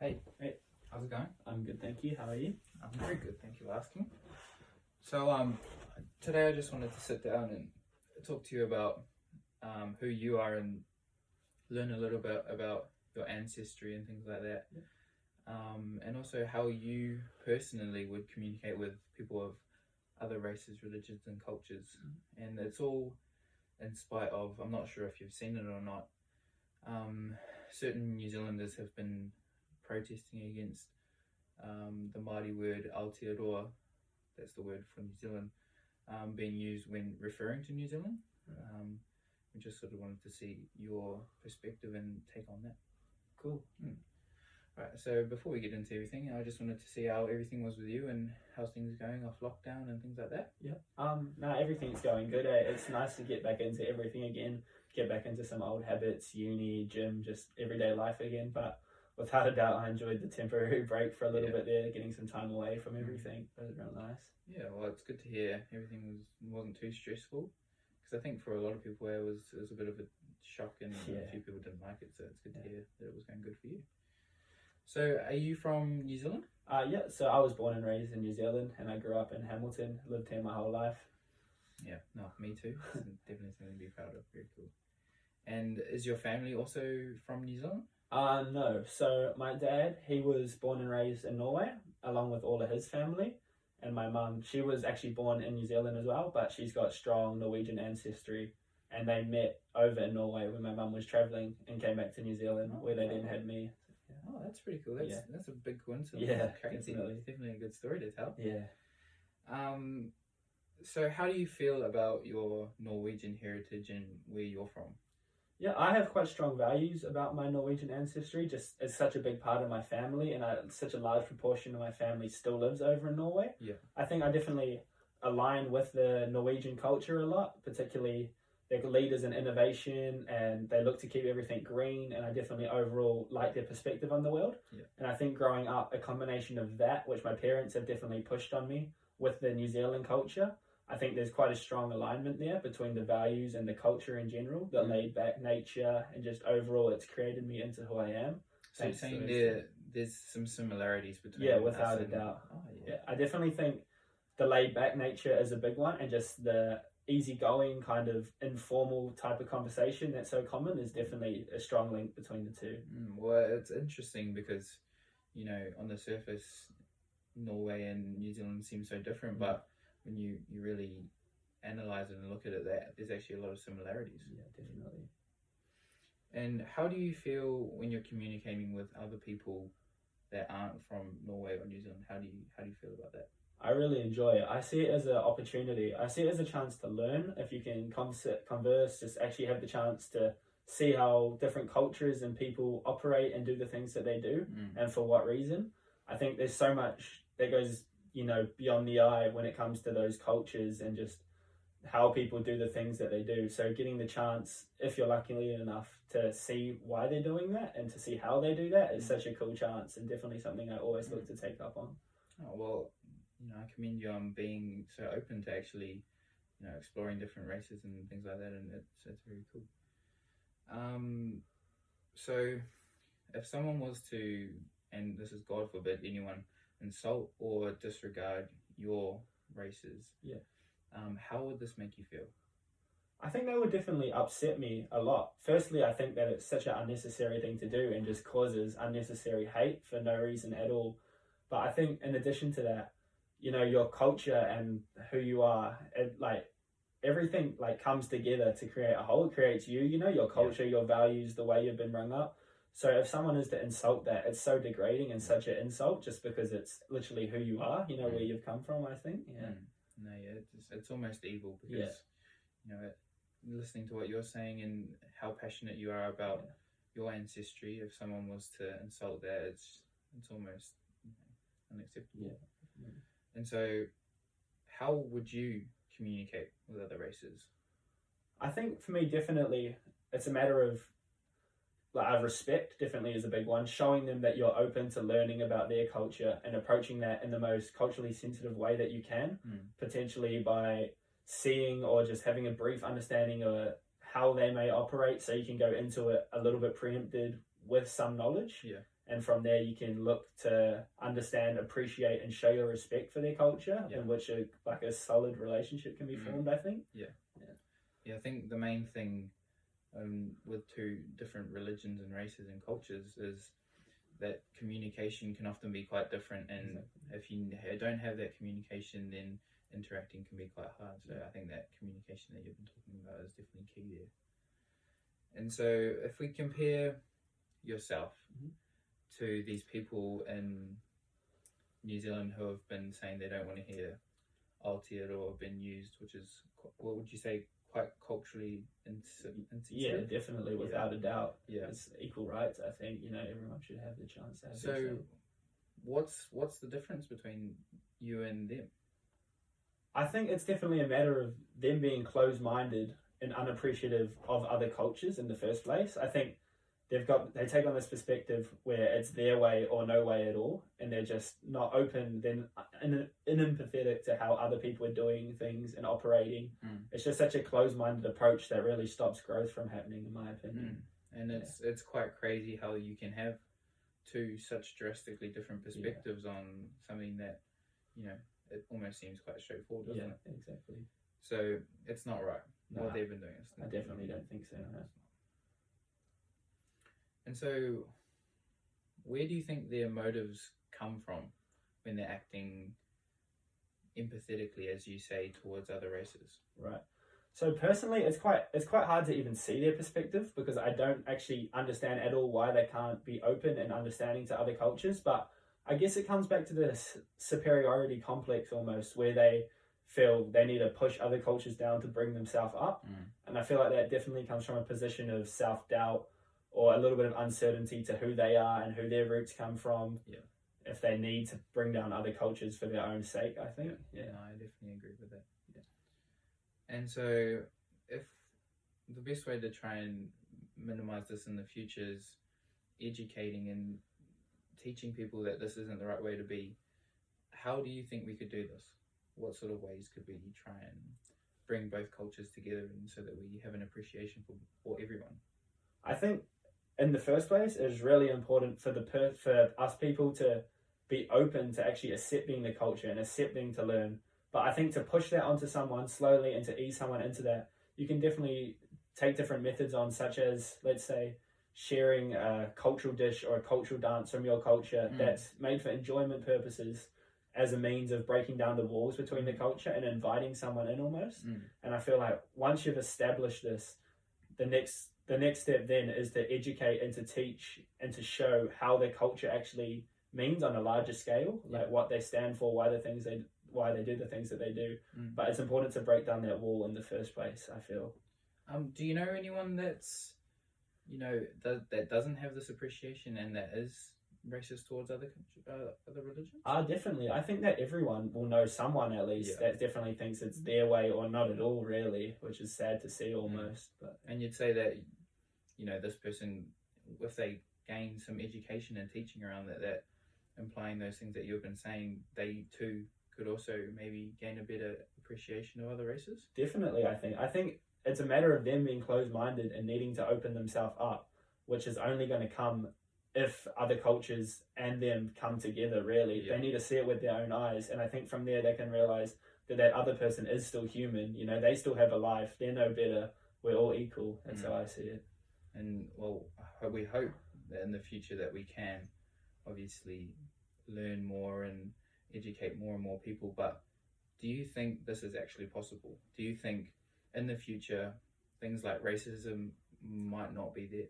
Hey, how's it going? I'm good, thank you. How are you? I'm very good, thank you for asking. So, today I just wanted to sit down and talk to you about who you are and learn a little bit about your ancestry and things like that. Yeah. And also how you personally would communicate with people of other races, religions, and cultures. And it's all in spite of, I'm not sure if you've seen it or not, certain New Zealanders have been protesting against the Māori word Aotearoa, that's the word for New Zealand, being used when referring to New Zealand. We just sort of wanted to see your perspective and take on that. Cool. Right, so before we get into everything, I just wanted to see how everything was with you and how's things going off lockdown and things like that. Yeah. No, everything's going good. It's nice to get back into everything again, get back into some old habits, uni, gym, just everyday life again. But without a doubt, I enjoyed the temporary break for a little bit there, getting some time away from everything. It was real nice. Yeah, well, it's good to hear everything wasn't too stressful, because I think for a lot of people it was a bit of a shock and a few people didn't like it, so it's good to hear that it was going good for you. So, are you from New Zealand? Yeah, so I was born and raised in New Zealand, and I grew up in Hamilton, lived here my whole life. Yeah, no, me too. It's definitely something to be proud of. Very cool. And is your family also from New Zealand? No. So my dad, he was born and raised in Norway, along with all of his family. And my mum, she was actually born in New Zealand as well, but she's got strong Norwegian ancestry. And they met over in Norway when my mum was travelling and came back to New Zealand, where they then had me. Oh, that's pretty cool. That's a big coincidence. Yeah, That's crazy. definitely. It's definitely a good story to tell. Yeah. So how do you feel about your Norwegian heritage and where you're from? Yeah, I have quite strong values about my Norwegian ancestry. Just it's such a big part of my family, and such a large proportion of my family still lives over in Norway. Yeah. I think I definitely align with the Norwegian culture a lot, particularly they're leaders in innovation and they look to keep everything green, and I definitely overall like their perspective on the world. Yeah. And I think growing up, a combination of that, which my parents have definitely pushed on me, with the New Zealand culture, I think there's quite a strong alignment there between the values and the culture in general, the laid back nature, and just overall it's created me into who I am. So you're saying there's some similarities between without a doubt. Oh, Yeah, I definitely think the laid back nature is a big one, and just the easygoing kind of informal type of conversation that's so common is definitely a strong link between the two. Well, it's interesting because, on the surface, Norway and New Zealand seem so different, but when you really analyze it and look at it, there's actually a lot of similarities. Yeah, definitely. And how do you feel when you're communicating with other people that aren't from Norway or New Zealand? How do you feel about that? I really enjoy it. I see it as an opportunity. I see it as a chance to learn. If you can converse, just actually have the chance to see how different cultures and people operate and do the things that they do, and for what reason. I think there's so much that goes, beyond the eye when it comes to those cultures and just how people do the things that they do. So getting the chance, if you're lucky enough to see why they're doing that and to see how they do that, is such a cool chance, and definitely something I always look to take up on. Oh, well, I commend you on being so open to actually, exploring different races and things like that, and it's very cool. So if someone was to, and this is God forbid, anyone insult or disregard your races, how would this make you feel? I think that would definitely upset me a lot. Firstly, I think that it's such an unnecessary thing to do and just causes unnecessary hate for no reason at all. But I think in addition to that, your culture and who you are, everything comes together to create a whole. It creates you, your culture, your values, the way you've been rung up. So if someone is to insult that, it's so degrading and such an insult just because it's literally who you are, where you've come from, I think. It's almost evil because, listening to what you're saying and how passionate you are about your ancestry, if someone was to insult that, it's almost unacceptable. And so how would you communicate with other races? I think for me, definitely, it's a matter of respect. Definitely is a big one. Showing them that you're open to learning about their culture and approaching that in the most culturally sensitive way that you can, potentially by seeing or just having a brief understanding of how they may operate, so you can go into it a little bit preempted with some knowledge. and from there you can look to understand, appreciate, and show your respect for their culture, in which a solid relationship can be formed, I think. I think the main thing with two different religions and races and cultures is that communication can often be quite different, and if you don't have that communication, then interacting can be quite hard. So I think that communication that you've been talking about is definitely key there. And so if we compare yourself to these people in New Zealand who have been saying they don't want to hear Aotearoa being used, which is, what would you say, quite culturally insensitive? Yeah, definitely, without a doubt. It's equal rights. I think, everyone should have the chance to have their say. What's the difference between you and them? I think it's definitely a matter of them being closed-minded and unappreciative of other cultures in the first place. I think they take on this perspective where it's their way or no way at all, and they're just not open, then empathetic to how other people are doing things and operating. It's just such a closed-minded approach that really stops growth from happening, in my opinion. And it's quite crazy how you can have two such drastically different perspectives on something that, it almost seems quite straightforward, doesn't it? Yeah, exactly. So it's not right. What they've been doing is I definitely don't think so. No. And so, where do you think their motives come from when they're acting empathetically, as you say, towards other races? Right. So personally, it's quite hard to even see their perspective, because I don't actually understand at all why they can't be open and understanding to other cultures. But I guess it comes back to this superiority complex almost, where they feel they need to push other cultures down to bring themselves up. And I feel like that definitely comes from a position of self-doubt, or a little bit of uncertainty to who they are and who their roots come from. If they need to bring down other cultures for their own sake, I think. No, I definitely agree with that. And so, if the best way to try and minimize this in the future is educating and teaching people that this isn't the right way to be, how do you think we could do this? What sort of ways could we try and bring both cultures together, and so that we have an appreciation for everyone? I think, in the first place, it's really important for for us people to be open to actually accepting the culture and accepting to learn. But I think to push that onto someone slowly and to ease someone into that, you can definitely take different methods on, such as, let's say, sharing a cultural dish or a cultural dance from your culture that's made for enjoyment purposes, as a means of breaking down the walls between the culture and inviting someone in almost. And I feel like once you've established this, the next step then is to educate and to teach and to show how their culture actually means on a larger scale, like what they stand for, why they do the things that they do. But it's important to break down that wall in the first place, I feel. Do you know anyone that's, that doesn't have this appreciation and that is racist towards other religions? Definitely. I think that everyone will know someone, at least, that definitely thinks it's their way or not at all, really, which is sad to see almost. But and you'd say that, this person, if they gain some education and teaching around that implying those things that you've been saying, they too could also maybe gain a better appreciation of other races? Definitely, I think it's a matter of them being closed-minded and needing to open themselves up, which is only going to come if other cultures and them come together, really. They need to see it with their own eyes, and I think from there they can realise that other person is still human. They still have a life. They're no better. We're all equal. That's how I see it. And, well, we hope that in the future that we can obviously learn more and educate more and more people, but do you think this is actually possible? Do you think in the future things like racism might not be there?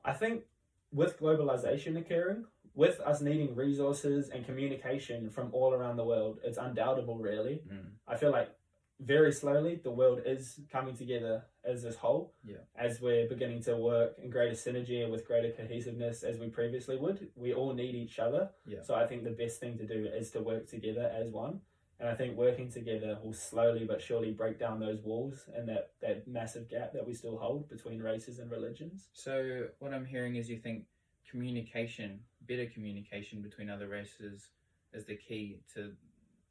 I think with globalization occurring, with us needing resources and communication from all around the world, it's undoubtable, really. I feel like very slowly the world is coming together as this whole, as we're beginning to work in greater synergy and with greater cohesiveness as we previously would. We all need each other. So I think the best thing to do is to work together as one. And I think working together will slowly but surely break down those walls and that massive gap that we still hold between races and religions. So what I'm hearing is you think better communication between other races is the key to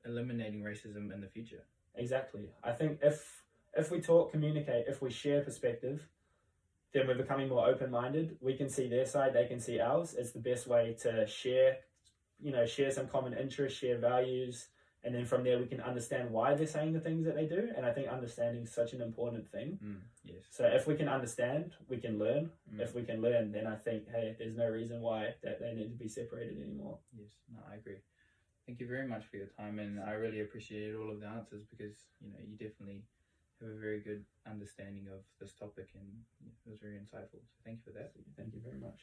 eliminating racism in the future. Exactly. I think if we talk, communicate, if we share perspective, then we're becoming more open-minded. We can see their side, they can see ours. It's the best way to share some common interests, share values, and then from there we can understand why they're saying the things that they do. And I think understanding is such an important thing. Yes. So if we can understand, we can learn. If we can learn, then I think, hey, there's no reason why that they need to be separated anymore. Yes, no, I agree. Thank you very much for your time, and I really appreciated all of the answers because you definitely have a very good understanding of this topic, and it was very insightful. So thank you for that. Thank you very much.